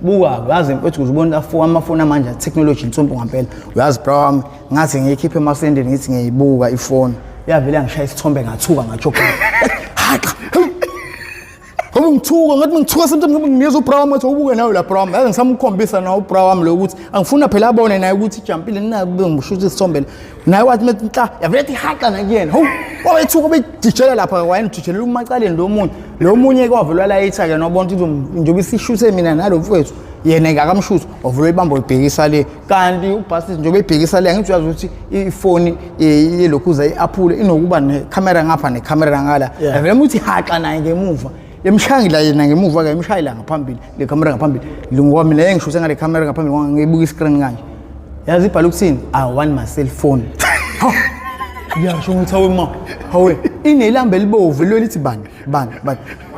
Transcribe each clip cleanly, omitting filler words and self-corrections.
buka uyazi mfethu uzibona amafoni manje technology insompo ngampela uyazi bro ngathi ngiyikhiphe emasendeni ngithi ngiyibuka ifoni yavela ngishaya isithombe ngathuka ngajoka haqa Ngoba ngithuka ngathi ngithuka sometimes ngiyeza ubra mathi ubuke nawe la bra yazi ngisamkhombisa nawe ubra wami lo ukuthi angifuna phela abone naye ukuthi ijampile ninabe ngishutha isithombeni naye wathi methi nhla yavela ethi haqa nakuyena ho wawethuka bejijela lapha wayini ujijelela umacaleni lo munye ke wavelwa la etha ke nobona ukuthi njobe isishuthe mina nalo mfowethu yena ngakamshutha ovela ibamba ibhekisa le kanti ubhasi njobe ibhekisa le ngithi uyazi ukuthi ifoni yelokhuza iApple inokuba necamera ngapha necamera ngala yavela uthi haqa naye ngemuva Emshayela yena ngemuva ke emshayela ngaphambili le camera ngaphambili ngoba mina engishuthe ngale camera ngaphambili ngibuka iscreen kanje yazi ibhala ukuthini I want my cell phone yasho ukuthi hawe inelambe libovu lo lithi bani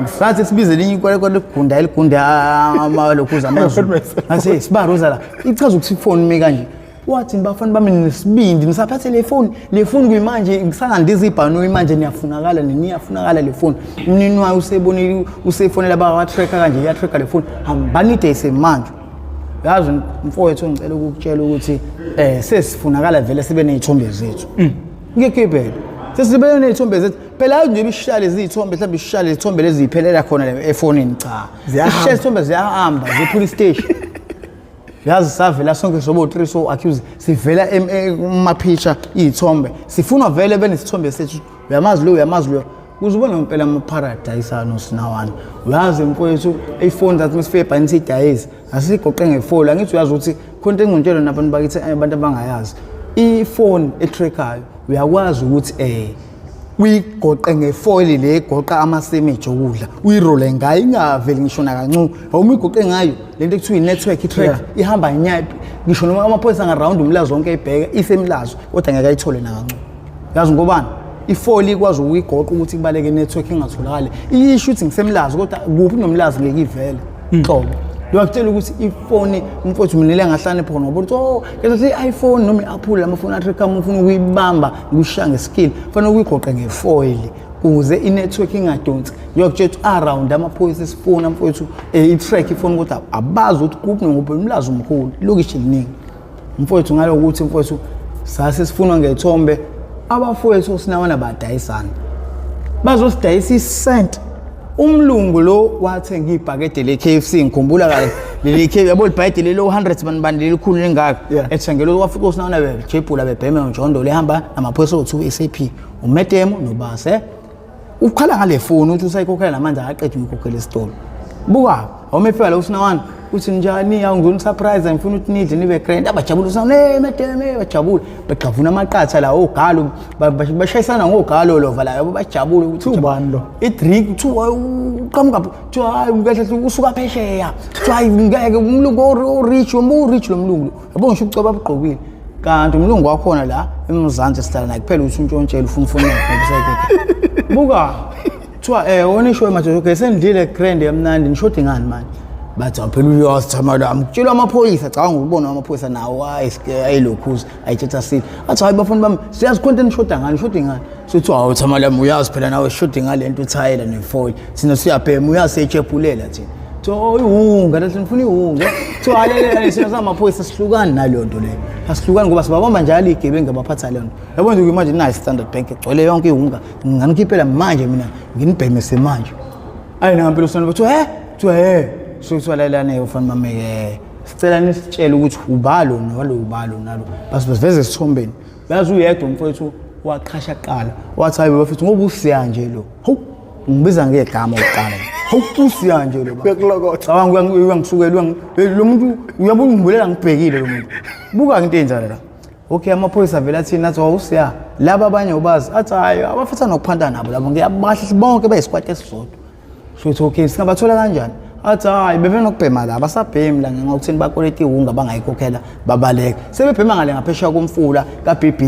ngisathi sibize linye ikwele ligunda amalokhuza amazulu ngase sibaroza la ichaza ukuthi ifoni mi kanje wathi bafana bami nesibindi nisaphathe le phone kuyimanje ngisangandiza ibhanu manje niyafunakala le phone umnini wayo usebonile usefonela aba tracker kanje iya tracker le phone hambanide isemanje yazi mfowethu ngicela ukukutshela ukuthi sesifunakala vele sibe nezithombe zethu ngikhiphe sesibe nezithombe zethu phela nje bishale izithombe mhlawumbe ishale izithombe lezi iphelela khona le efonini cha ziyashaya izithombe ziyahamba ze police station yazi savela sonke sobo 3 so accuse sivela ema-picture izithombe sifuna vele benesithombe sethu uyamazi lo uzubona impela ama-paradise anosinawana uyazi mfowethu ifoni zathi mesifike ebhanini sidayisi asigoqe ngefoli angithi uyazi ukuthi khona engcontshelo nabantu bakithi abantu abangayazi ifoni etrackayo uyakwazi ukuthi uyigoqe ngefoil le egoqa ama-sandwich okudla uyirole ngayo ingaveli ngisho nakancu awuma igoqe ngayo lento ekuthiwa i-network i-track ihamba nyaphi ngisho noma amaphoyisa ngaround umlazo wonke ibheke isemlazo kodwa ngeke ayithole nakancu yazi ngobani ifoil ikwazi ukuyigoqa ukuthi kubaleke network ingatholakali isho ukuthi ngisemlazo kodwa kuphi nomlazo ngeke ivele qobo Lokutela ukuthi ifoni mfowethu mina lengahlane phona ngoba uthi ke i-iPhone noma i-Apple amafoni atricam ufuna ukuyibamba ngushange skill fanele ukuyigoqe ngefoil ukuze i-network ingadonsi ngiyokutshela around amaphoyisa esifoni mfowethu i-track ifoni kodwa abazi ukuthi kuphi ngoba umlazo omkhulu lokishi liningi mfowethu ngalokuthi mfowethu sase sifunwa ngethombe abafowethu sinawana badayisana bazosidayisa isent umlungu lo wathenga ibhakede le-KFC ngikhumbula kahle leli KFC yabo libhayede lelo 100 bani lelikhulu lengaka ethengele wafika usinawona bejebhula bebheme njondo lehamba namaphoyisa othu SAP uMedemo noBase ukhala ngale phone uthi usayikhokhela namanje aqedwe ukukhokhela isitolo buka awumefika la usinawana uthi njani awungizona surprise ngifuna ukuthi nidle nibe grand abajabula usana Medemo bajabula begqavuna amaqatha la ogalo bashayisana ngogalo lo vala yabo bajabula ukuthi ubani lo idrink thu uqhamuka thu hayi ungahle usuka phesheya thu hayi ngeke umlungu orich lo mlungu yabo ngisho ucaba abugqokile kanti umlungu wakhona la eMzansi sihlala naye kuphela uthi untshontshelwe ufuna website buka thu wona isho manje okay sendile grand yamnandi nishode ngani manje bathi phela uyasithama la ngitshela amaphoyisa cha ngikubona amaphoyisa nawo ayilokhuza ayithetha sini athi hayi bafuni bami siyazi content shoda ngani sothi hawu thama la uyazi phela nawe shoda ngalento uthayela nefoil sina siyabhema uyasetshepulela thina ihunga lathi ngifuna ihunga halele sina amaphoyisa sihlukani nalonto le asihlukani ngoba sibabamba njalo igebengu ngabaphatha lento yabona ukuthi manje nayi Standard Bank egcwele yonke ihunga nginikhiphela manje mina nginibhemese manje ayi ngampela usana bathi sokuthwalelane ufana mame sicela nisitshele ukuthi ubalo nalo basiveze isithombeni yazi uyedwa umfowethu waqhasha qala wathi hayi bafethu ngoba usiya nje lo hawu ngibiza ngegama oqala hawu usiya nje lo bekulokotha cabanga uyangisukelwa lo muntu uyabona ngimbulela ngibhekile lo muntu buka into enjalo la okay amaphoyisa vela thina athi usiya laba abanye ubazi athi hayi abafetha nokuphanda nabo labo ngiyabahle bonke bayisikwati esisodwa shothi okay singabathola kanjani athi hayi bebena ukubhema la basabhemi la ngokuthini bakoleti ihunga bangayikhokhela babaleka sebebhema ngale ngaphesha komfula kaBB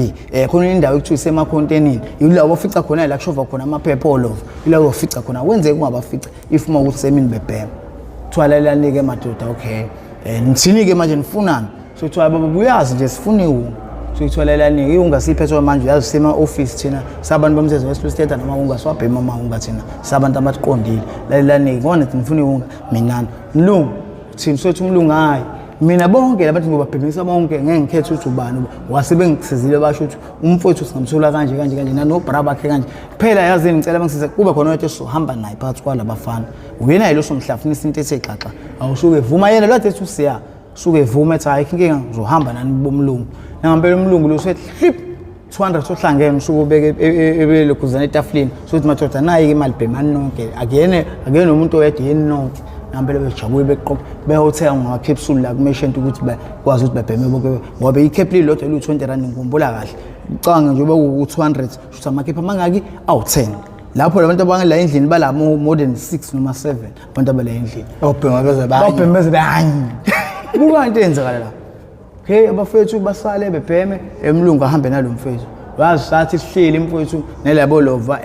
khona indawo ekuthiwa isemakhontenini yilawo bafica khona la kushova khona amaphepha all over yilawo bafica khona wenze kungabafica ifuma ukuthi semini bebhema thwalelani ke madoda okay nithini ke manje nifunani so thwa baba buyazi nje sifuna ihunga so thwalelani ihunga siphethwe manje yazi sema office thina sabantu bomthetho wesithatha namahunga swabhema amahunga thina sabantu abaqondile lalelani ngone nifuna ihunga mina lo thina sothi umlungu hayi mina bonke labantu ngobabhemisa bonke ngeke ngikhethe ukuthi ubani wasebengizisizile basho ukuthi umfowethu singamthola kanje kanje kanje nanobra bakhe kanje phela yazini ngicela bangisize kube khona into esizohamba naye phakathi kwalabafana uyena yilo somhlafunisa into ethe xaxa awusuke vuma yena lwathi ethi usiya suke vuma ethi hayi inkinga ngizohamba nani bomlungu nangempela umlungu lo sethi hlip 200 sohlangene usuke ubeke ebelokhuzana etafuleni sothi madoda nayi imali bhemani nonke akuyene umuntu oyedwa yeni nonke nambele bejabule beqoqa behotela ngakapsule la kumeshent ukuthi bakwazi ukuthi babheme bonke ngoba ikepli lodwa lu 20 rand ngikhumbula kahle ucanga nje beku 200 shothi amakepha mangaki awu 10 lapho labantu abangela endlini bala more than 6 noma 7 abantu abala endlini obhemeze bayi buka into enzakala la okay abafethu basale bebheme emlungu ahambe nalomfethu wazi sathi sihleli mfethu nelabo lova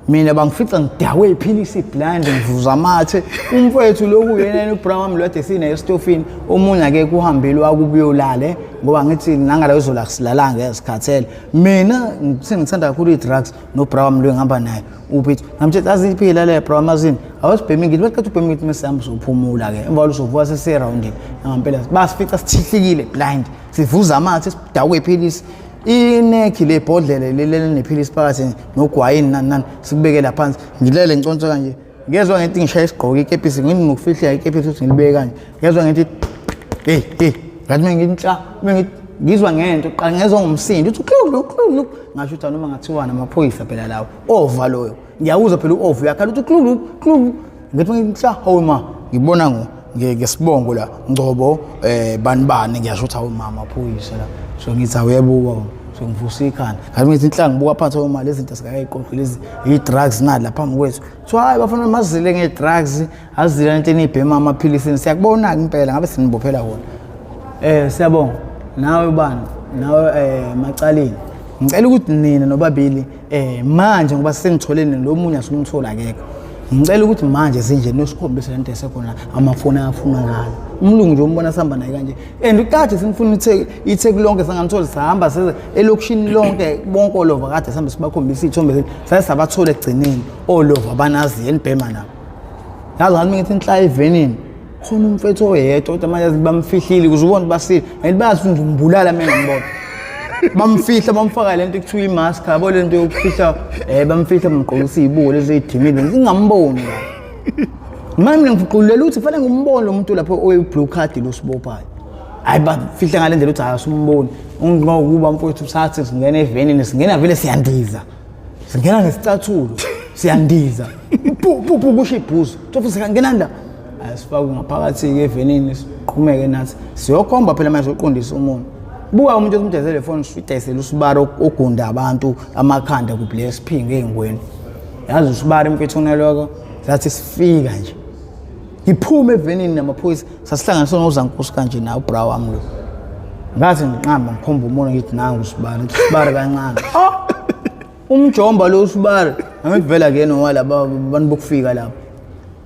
mina bangifica ngidawe iphilisi blind ngivuza amathe umfowethu lokhu yena uBrown wami lwade sine estofini omunye ake kuhambile wakubuyolale ngoba ngithi nangala uzola kusilala ngesikhathele mina ngithanda kakhulu i-drugs noBrown wami lo ngihamba naye uphithi ngamthetha aziphila le Brown mazini awusibhemi ngithi bathi ubhemi ngithi mesihamba sophumula ke emva lokuvuka sese-roundini ngempela basifica sithihlikile blind sivuza amathe sidawe iphilisi inekhi le bhodlela lelele nephilisi phakathi nogwayini nani sikubekela phansi ngilele nconco kanje ngezwe ngithi ngishaya isigqoko ikepisi ngithi ngokufihla ikepisi ukuthi ngilibeke kanje ngezwe ngithi ngathi ngintla ngizwa ngento qala ngezwe ngomsindo uthi klulu ngasho ukuthi noma ngathiwa namaphoyisa phela lawo ova loyo ngiyawuza phela uova yakhala uthi klulu ngithi ngintla hawu ma ngibona ngesibongo la Ngcobo banibani ngiyasho ukuthi hawu mama amaphoyisa la so ngithi awuyebuka so ngivusa ikhanda ngathi ngithi inhlanga buka phansi oma lezi zinto sikayiqoqi lezi i-drugs nala lapha kwethu so hayi bafana mazile nge-drugs azile into enibhema amaphilisi siyakubona impela ngabe sinibophela wona siyabonga nawe bani nawe Macaleni ngicela ukuthi nina nobabili manje ngoba sengitholene lo munye asimthola akekho ngicela ukuthi manje sinje nosikhombisa lento esekhona amafoni ayafuna ngalo umlungu nje umbona sihamba naye kanje and ukade sinifuna itheke lonke sangamthola sihamba seze elokishini lonke bonke olova kade sihambe sibakhombisa izithombe zethu sasabathola egcineni olova banazi enibhema nabo yazi ngathi ngithi inhla evenini khona umfethu oyedwa kodwa manje bamfihlile ukuze ubone basile and bayazi ngimbulala mina ngibona bamfihla bamfaka lento ekuthiwa imask yabo lento yokufihla bamfihla bamgqokisa izibuko lezi ezidimile ngingamboni la mina ngifuqulela ukuthi fanele ngimbone lo muntu lapho oyi-blue card lo sibophayo hayi bafihla ngale ndlela ukuthi akasumboni ngokuba mfowethu sathi singena evenini singena vele siyandiza singena nesicathulo siyandiza phu kusho ibhuzu tofu sikangena la asifaka ngaphakathi evenini siqhumeke nathi siyokhomba phela manje uqondisa umuntu buka umuntu omdezele phone swidayisela usibaro ogunda abantu amakhanda ku Bless P ngeengweni yazi usibaro mfethu naloko sathi sifika nje ngiphume evenini namaphoyisa sasihlanganiswa noZankosi kanje na uBrown wami lo ngathi ngiqamba ngikhomba umuntu ngithi nangu usibaro kancane umjomba lo usibaro angivela kuyena walaba abantu bokufika lapho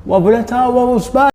wavula thawa usibaro